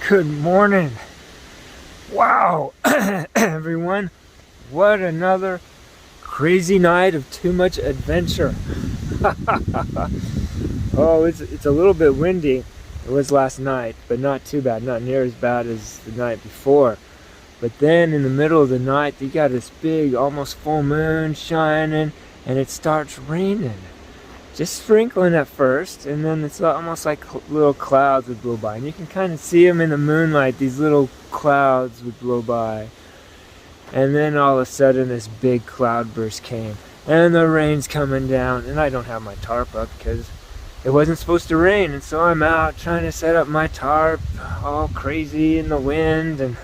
Good morning. Wow, everyone. What another crazy night of too much adventure. Oh, it's a little bit windy. It was last night, but not too bad. Not near as bad as the night before. But then in the middle of the night, you got this big, almost full moon shining, and it starts raining. Just sprinkling at first, and then it's almost like little clouds would blow by, and you can kind of see them in the moonlight. These little clouds would blow by, and then all of a sudden this big cloud burst came, and the rain's coming down, and I don't have my tarp up because it wasn't supposed to rain, and so I'm out trying to set up my tarp, all crazy in the wind, and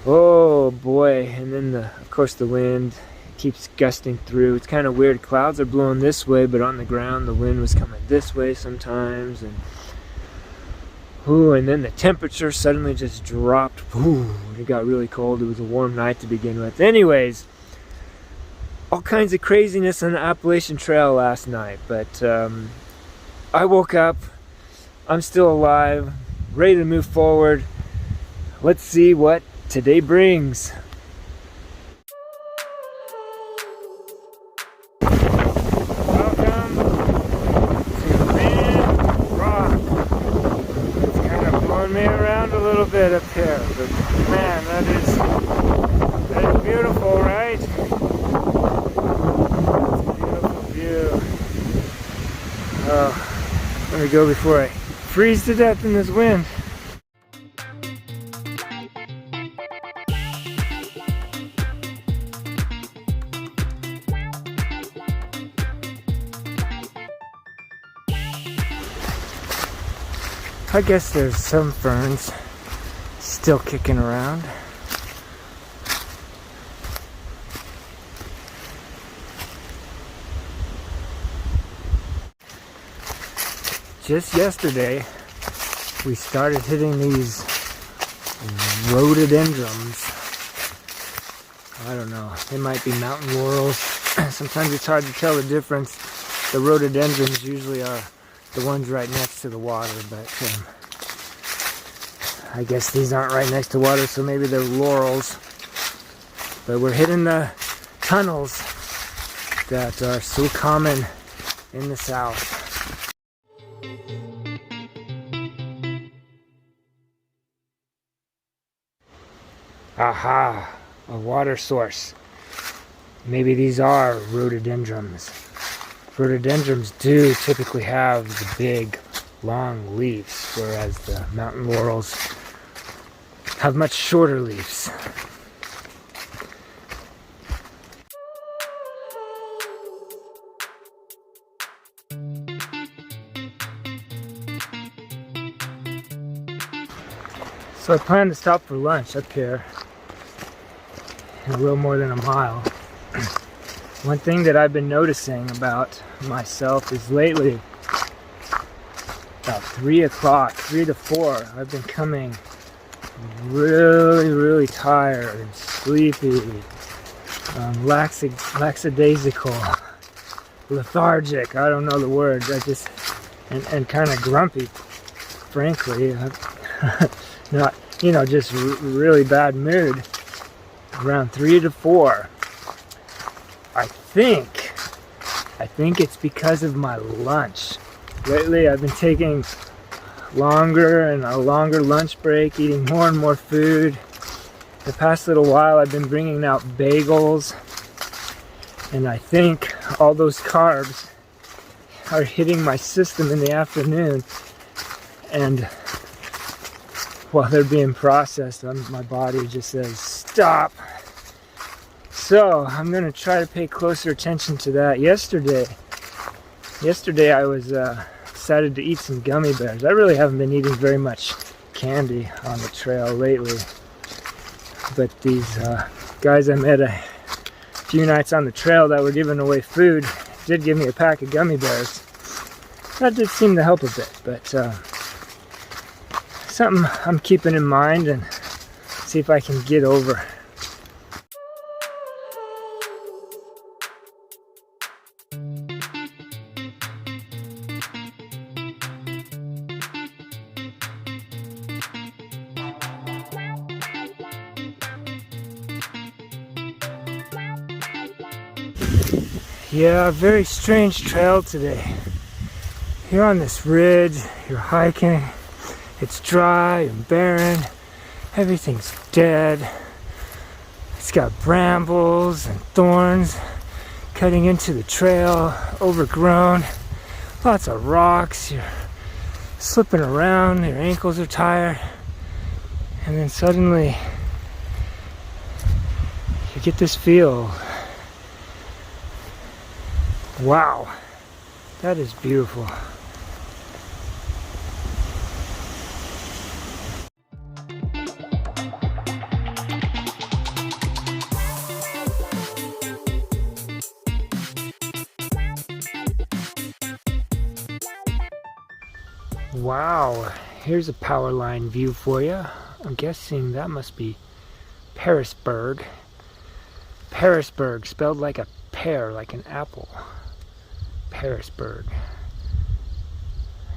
oh boy. And then of course the wind keeps gusting through. It's kind of weird. Clouds are blowing this way, but on the ground the wind was coming this way sometimes, and and then the temperature suddenly just dropped. It got really cold. It was a warm night to begin with. Anyways, all kinds of craziness on the Appalachian Trail last night, but I woke up. I'm still alive, ready to move forward. Let's see what today brings. Me around a little bit up here, but man, that is beautiful, right? It's a beautiful view. Oh, let me go before I freeze to death in this wind. I guess there's some ferns still kicking around. Just yesterday, we started hitting these rhododendrons. I don't know, they might be mountain laurels. Sometimes it's hard to tell the difference. The rhododendrons usually are the ones right next to the water, but I guess these aren't right next to water, so maybe they're laurels. But we're hitting the tunnels that are so common in the south. Aha, a water source. Maybe these are rhododendrons. Rhododendrons do typically have the big, long leaves, whereas the mountain laurels have much shorter leaves. So I plan to stop for lunch up here in a little more than a mile. One thing that I've been noticing about myself is lately, about 3 o'clock, 3 to 4, I've been coming really tired and sleepy, lackadaisical, lethargic, I don't know the words, and kind of grumpy, frankly. Not, just really bad mood around 3 to 4. I think it's because of my lunch. Lately I've been taking longer and a longer lunch break, eating more and more food. The past little while I've been bringing out bagels, and I think all those carbs are hitting my system in the afternoon, and while they're being processed, my body just says stop. So I'm going to try to pay closer attention to that. Yesterday I was decided to eat some gummy bears. I really haven't been eating very much candy on the trail lately, but these guys I met a few nights on the trail that were giving away food did give me a pack of gummy bears. That did seem to help a bit, but something I'm keeping in mind and see if I can get over. Yeah, a very strange trail today. Here on this ridge, you're hiking. It's dry and barren. Everything's dead. It's got brambles and thorns cutting into the trail, overgrown. Lots of rocks. You're slipping around, your ankles are tired. And then suddenly, you get this feel. Wow, that is beautiful. Wow, here's a Powerline View for you. I'm guessing that must be Parisburg. Parisburg, spelled like a pear, like an apple. Parisburg.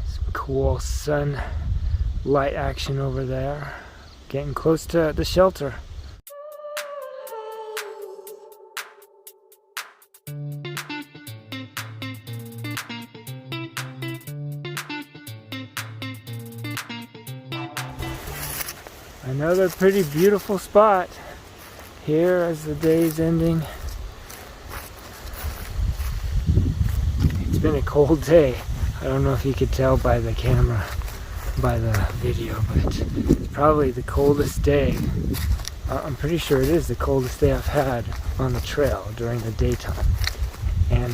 Some cool sunlight action over there. Getting close to the shelter. Another pretty beautiful spot here as the day's ending. It's been a cold day. I don't know if you could tell by the camera, by the video, but it's probably the coldest day. I'm pretty sure it is the coldest day I've had on the trail during the daytime. And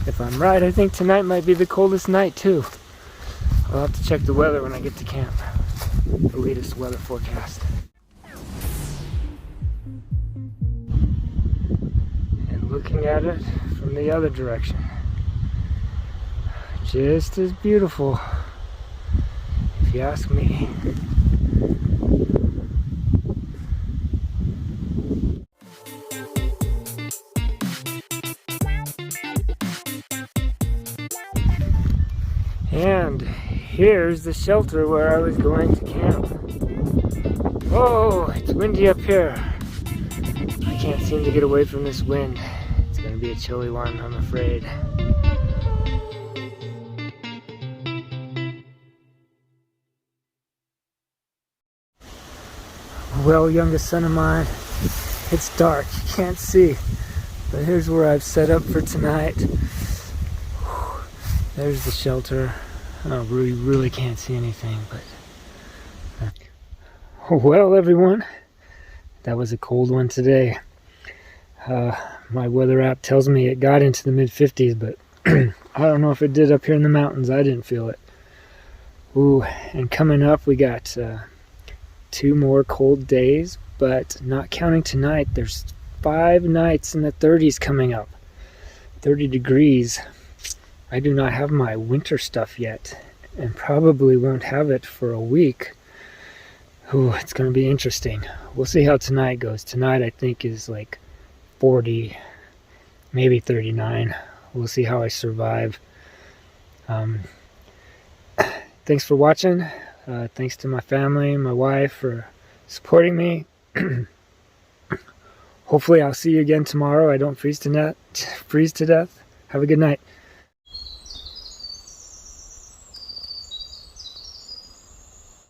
if I'm right, I think tonight might be the coldest night too. I'll have to check the weather when I get to camp. The latest weather forecast. And looking at it from the other direction, just as beautiful, if you ask me. And here's the shelter where I was going to camp. Oh, it's windy up here. I can't seem to get away from this wind. It's going to be a chilly one, I'm afraid. Well, youngest son of mine, it's dark, you can't see. But here's where I've set up for tonight. There's the shelter. Oh, we really can't see anything, but... Well, everyone, that was a cold one today. My weather app tells me it got into the mid-50s, but I don't know if it did up here in the mountains. I didn't feel it. Ooh, and coming up, we got 2 more cold days, but not counting tonight, there's 5 nights in the 30s coming up. 30 degrees. I do not have my winter stuff yet, and probably won't have it for a week. Ooh, it's going to be interesting. We'll see how tonight goes. Tonight, I think, is like 40, maybe 39. We'll see how I survive. Thanks for watching. Thanks to my family, my wife, for supporting me. Hopefully, I'll see you again tomorrow. I don't freeze to death. Have a good night.